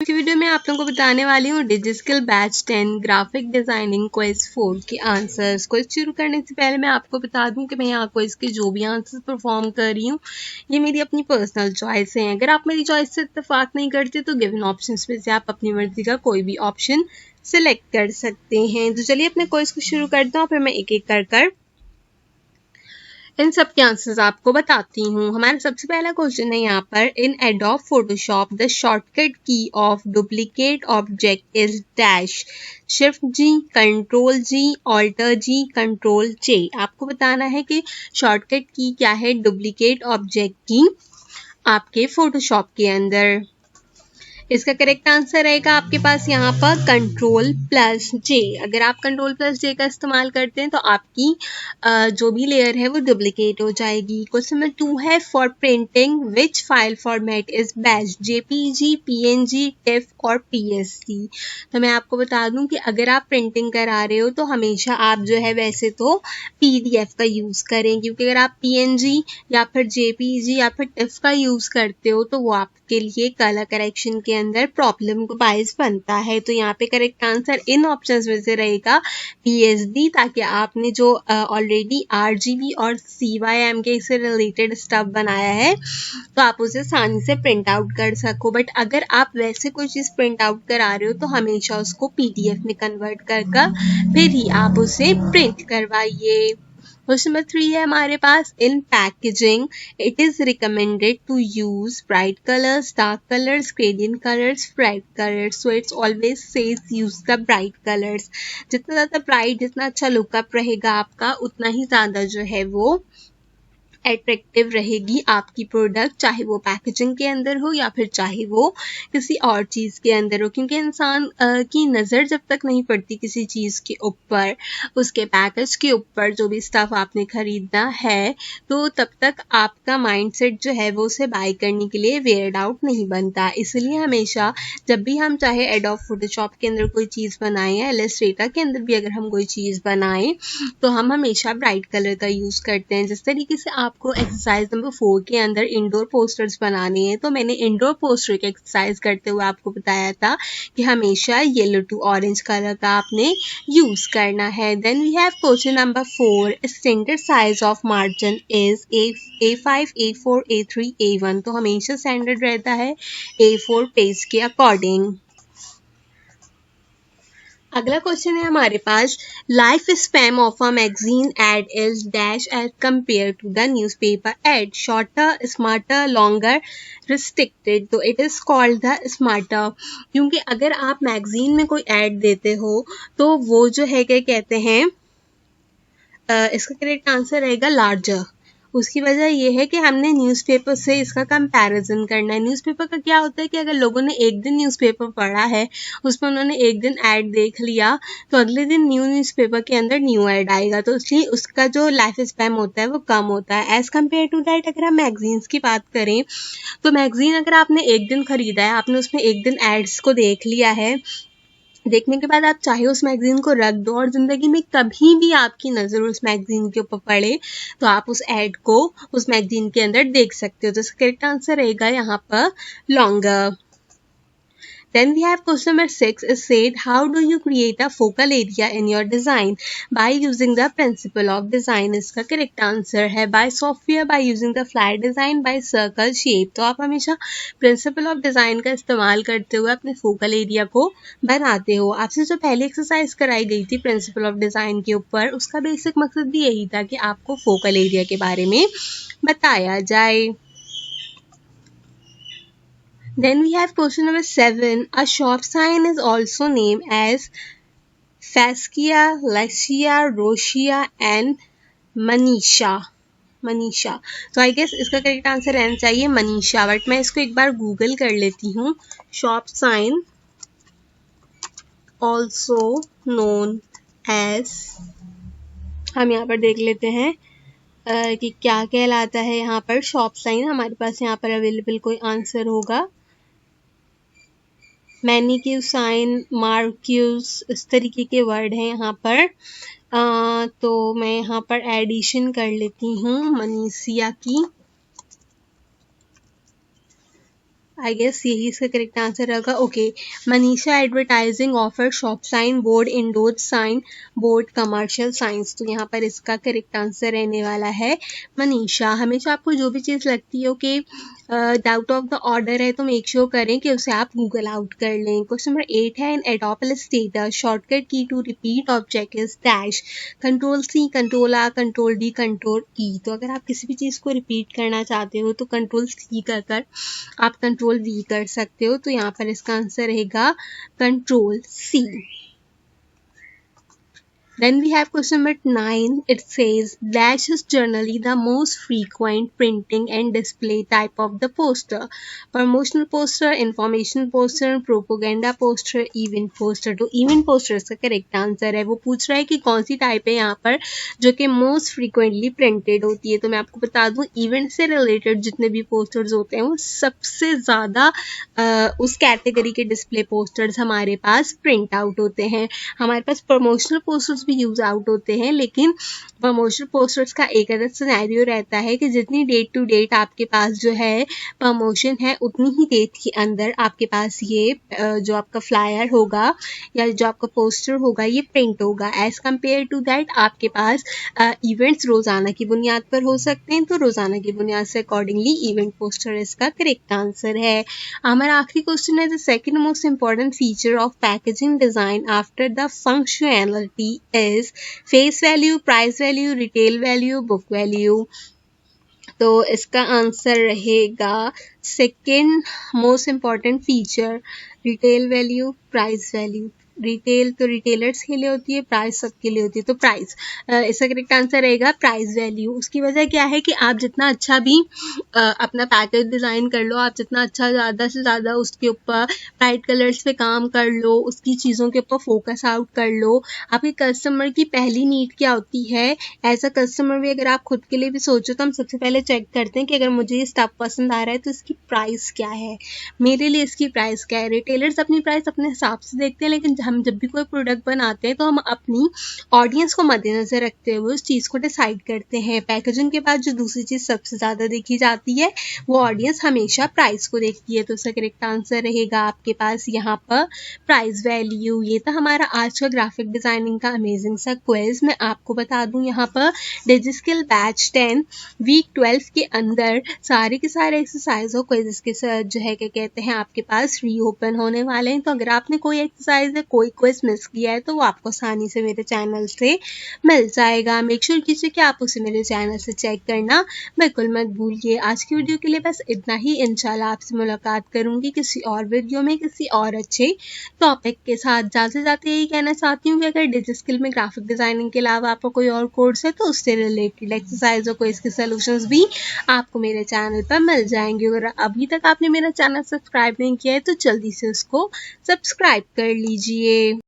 की वीडियो में आप लोगों को बताने वाली हूँ डिजिस्किल बैच 10 ग्राफिक डिजाइनिंग क्विज 4 के आंसर्स। क्विज शुरू करने से पहले मैं आपको बता दूं कि मैं यहाँ क्विज के जो भी आंसर्स परफॉर्म कर रही हूँ ये मेरी अपनी पर्सनल चॉइस है। अगर आप मेरी चॉइस से इत्तेफाक नहीं करते तो गिवन ऑप्शंस में से आप अपनी मर्जी का कोई भी ऑप्शन सिलेक्ट कर सकते हैं। तो चलिए अपने क्विज को शुरू करता हूँ, फिर मैं एक एक कर इन सब के आंसर्स आपको बताती हूँ। हमारा सबसे पहला क्वेश्चन है यहाँ पर, in Adobe Photoshop the shortcut key of duplicate object is dash. Shift G, control G, alter G, control J. आपको बताना है कि शॉर्टकट की क्या है डुप्लीकेट ऑब्जेक्ट की आपके फोटोशॉप के अंदर। इसका करेक्ट आंसर रहेगा आपके पास यहाँ पर कंट्रोल प्लस जे। अगर आप कंट्रोल प्लस जे का इस्तेमाल करते हैं तो आपकी जो भी लेयर है वो डुप्लीकेट हो जाएगी। क्वेश्चन नंबर 2 है, for printing which file format is best, JPG, PNG, tiff और पीएसडी। तो मैं आपको बता दूं कि अगर आप प्रिंटिंग करा रहे हो तो हमेशा आप जो है वैसे तो पीडीएफ का यूज़ करें, क्योंकि अगर आप पीएनजी या फिर जेपीजी या फिर टिफ का यूज़ करते हो तो वो आपके लिए कलर करेक्शन के अंदर प्रॉब्लम को बायस बनता है। तो यहाँ पे करेक्ट आंसर इन ऑप्शंस में से रहेगा पीएसडी, ताकि आपने जो ऑलरेडी आरजीबी और सीवाईएमके से रिलेटेड स्टफ बनाया है तो आप उसे आसानी से प्रिंट आउट कर सको। बट अगर आप वैसे कोई चीज़ प्रिंट आउट करा रहे हो तो हमेशा उसको पीडीएफ में कन्वर्ट कर फिर ही आप उसे प्रिंट करवाइए। क्वेश्चन नंबर 3 है हमारे पास, in packaging it is recommended to use bright colours, dark colours, gradient colours, bright colours. So it's always says use the bright colours. जितना ज़्यादा ब्राइट, जितना अच्छा लुकअप रहेगा आपका, उतना ही ज़्यादा जो है वो अट्रैक्टिव रहेगी आपकी प्रोडक्ट, चाहे वो पैकेजिंग के अंदर हो या फिर चाहे वो किसी और चीज़ के अंदर हो। क्योंकि इंसान की नज़र जब तक नहीं पड़ती किसी चीज़ के ऊपर, उसके पैकेज के ऊपर, जो भी स्टफ आपने खरीदना है, तो तब तक आपका माइंडसेट जो है वो उसे बाय करने के लिए वेयर्ड आउट नहीं बनता। इसलिए हमेशा जब भी हम चाहे एडोब फोटोशॉप के अंदर कोई चीज़ बनाएं या इलस्ट्रेटर के अंदर भी अगर हम कोई चीज़ बनाएं तो हम हमेशा ब्राइट कलर का यूज़ करते हैं। जिस तरीके से आपको एक्सरसाइज नंबर 4 के अंदर इंडोर पोस्टर्स बनाने हैं, तो मैंने इंडोर पोस्टर की एक्सरसाइज करते हुए आपको बताया था कि हमेशा येलो टू ऑरेंज कलर का आपने यूज़ करना है। Then we have question number 4, standard size of margin is A5, A4, A3, A1। तो हमेशा स्टैंडर्ड रहता है A4 पेज के अकॉर्डिंग। अगला क्वेश्चन है हमारे पास, life span of a magazine ad is dash as compare to the newspaper ad. Shorter, smarter, longer, restricted. तो it is called the smarter, क्योंकि अगर आप मैगजीन में कोई एड देते हो तो वो जो है क्या कहते हैं, इसका करेक्ट आंसर रहेगा लार्जर। उसकी वजह ये है कि हमने न्यूज़पेपर से इसका कंपैरिजन करना है। न्यूज़पेपर का क्या होता है कि अगर लोगों ने एक दिन न्यूज़पेपर पढ़ा है, उसमें उन्होंने एक दिन ऐड देख लिया, तो अगले दिन न्यू न्यूज़पेपर के अंदर न्यू ऐड आएगा, तो इसलिए उसका जो लाइफ स्पैम होता है वो कम होता है एज़ कम्पेयर टू दैट। अगर हम मैगजीन्स की बात करें तो मैगजीन अगर आपने एक दिन खरीदा है, आपने उसमें एक दिन एड्स को देख लिया है, देखने के बाद आप चाहे उस मैगजीन को रख दो और ज़िंदगी में कभी भी आपकी नज़र उस मैगजीन के ऊपर पड़े तो आप उस ऐड को उस मैगजीन के अंदर देख सकते हो। तो इसका करेक्ट आंसर रहेगा यहाँ पर longer. Then we have question number 6 is said, how do you create a focal area in your design? By using the principle of design। इसका correct answer है by software, by using the flat design, by circle shape। तो आप हमेशा principle of design का इस्तेमाल करते हुए अपने focal area को बनाते हो। आपसे जो पहली एक्सरसाइज कराई गई थी principle of design के ऊपर, उसका बेसिक मकसद भी यही था कि आपको focal area के बारे में बताया जाए। Then we have question number 7. A shop sign is also named as Fascia, Lexia, Rosia and Manisha। Manisha. तो आई गेस इसका करेक्ट आंसर रहना चाहिए मनीषा, बट मैं इसको एक बार गूगल कर लेती हूँ। Shop sign also known as, हम यहाँ पर देख लेते हैं कि क्या कहलाता है यहाँ पर शॉप साइन। हमारे पास यहाँ पर अवेलेबल कोई आंसर होगा, मैनिक्यू साइन, मार्क्यूस, इस तरीके के वर्ड हैं यहाँ पर। तो मैं यहाँ पर एडिशन कर लेती हूँ मनीषिया की। आई गेस यही इसका करेक्ट आंसर रहेगा। Okay, Manisha advertising offer shop sign board indoor sign board commercial signs. तो यहाँ पर इसका करेक्ट आंसर रहने वाला है मनीषा। हमेशा आपको जो भी चीज़ लगती हो कि डाउट ऑफ द ऑर्डर है तो मेक श्योर करें कि उसे आप गूगल आउट कर लें। क्वेश्चन नंबर 8 है, इन एडोपल status shortcut key to repeat object is dash, control C, control R, control D, control E. तो अगर आप किसी भी चीज़ को रिपीट करना चाहते हो तो कंट्रोल सी कर आप कंट्रोल वी कर सकते हो। तो यहाँ पर इसका आंसर रहेगा control C. Then we have question number 9. It says dash is generally the most frequent printing and display type of the poster. Promotional poster, information poster, propaganda poster, event poster. तो event poster इसका correct answer है। वो पूछ रहा है कि कौन सी type है यहाँ पर जो कि मोस्ट फ्रीक्वेंटली प्रिंटेड होती है। तो मैं आपको बता दूँ, इवेंट से रिलेटेड जितने भी पोस्टर्स होते हैं वो सबसे ज़्यादा उस कैटेगरी के डिस्प्ले पोस्टर्स हमारे पास प्रिंट आउट होते हैं। हमारे पास प्रमोशनल पोस्टर्स भी यूज आउट होते हैं, लेकिन प्रमोशनल पोस्टर्स का एक अलग सिनेरियो रहता है कि जितनी डेट टू डेट आपके पास जो है प्रमोशन है उतनी ही डेट के अंदर आपके पास ये जो आपका फ्लायर होगा या जो आपका पोस्टर होगा ये प्रिंट होगा। एज कम्पेयर टू दैट आपके पास इवेंट्स रोजाना की बुनियाद पर हो सकते हैं, तो रोजाना की बुनियाद से अकॉर्डिंगली इवेंट पोस्टर इसका करेक्ट आंसर है। हमारा आखिरी क्वेश्चन है, the second most important feature of packaging design after the functionality is face value, price value, retail value, book value. तो इसका आंसर रहेगा second most important feature retail value, price value. Retail तो retailers के लिए होती है, price सबके लिए होती है, तो प्राइस इसका करेक्ट आंसर रहेगा प्राइस वैल्यू। उसकी वजह क्या है कि आप जितना अच्छा भी अपना पैकेज डिज़ाइन कर लो, आप जितना अच्छा ज़्यादा से ज़्यादा उसके ऊपर ब्राइट कलर्स पे काम कर लो, उसकी चीज़ों के ऊपर फोकस आउट कर लो। आपके कस्टमर की पहली नीड क्या होती है, एज अ कस्टमर भी अगर आप खुद के लिए भी सोचो तो हम सबसे पहले चेक करते हैं कि अगर मुझे ये स्टफ पसंद आ रहा है तो इसकी प्राइस क्या है, मेरे लिए इसकी प्राइस क्या है। रिटेलर्स अपनी प्राइस अपने हिसाब से देखते हैं, लेकिन हम जब भी कोई प्रोडक्ट बनाते हैं तो हम अपनी ऑडियंस को मद्देनजर रखते हुए उस चीज़ को डिसाइड करते हैं। पैकेजिंग के बाद जो दूसरी चीज़ सबसे ज़्यादा देखी जाती है वो ऑडियंस हमेशा प्राइस को देखती है। तो इसका करेक्ट आंसर रहेगा आपके पास यहाँ पर प्राइस वैल्यू। ये था हमारा आज का ग्राफिक डिज़ाइनिंग का अमेजिंग सा क्विज। मैं आपको बता दूँ यहाँ पर डिजिस्किल बैच 10 वीक 12 के अंदर सारे के सारे एक्सरसाइज और क्विज के साथ जो है क्या कहते हैं आपके पास री ओपन होने वाले हैं। तो अगर आपने कोई एक्सरसाइज या कोई क्विज मिस किया है तो वो आपको आसानी से मेरे चैनल से मिल जाएगा। मेक श्योर कीजिए कि आप उसे मेरे चैनल से चेक करना बिल्कुल मत भूलिए। आज की वीडियो के लिए बस इतना ही। इंशाल्लाह आपसे मुलाकात करूंगी किसी और वीडियो में किसी और अच्छे टॉपिक के साथ। जाते जाते यही कहना चाहती हूँ कि अगर डिजिस्किल में ग्राफिक डिजाइनिंग के अलावा आपका कोई और कोर्स है तो उससे रिलेटेड एक्सरसाइज और कोई इसके सोल्यूशंस भी आपको मेरे चैनल पर मिल जाएंगे। अगर अभी तक आपने मेरा चैनल सब्सक्राइब नहीं किया है तो जल्दी से उसको सब्सक्राइब कर लीजिए।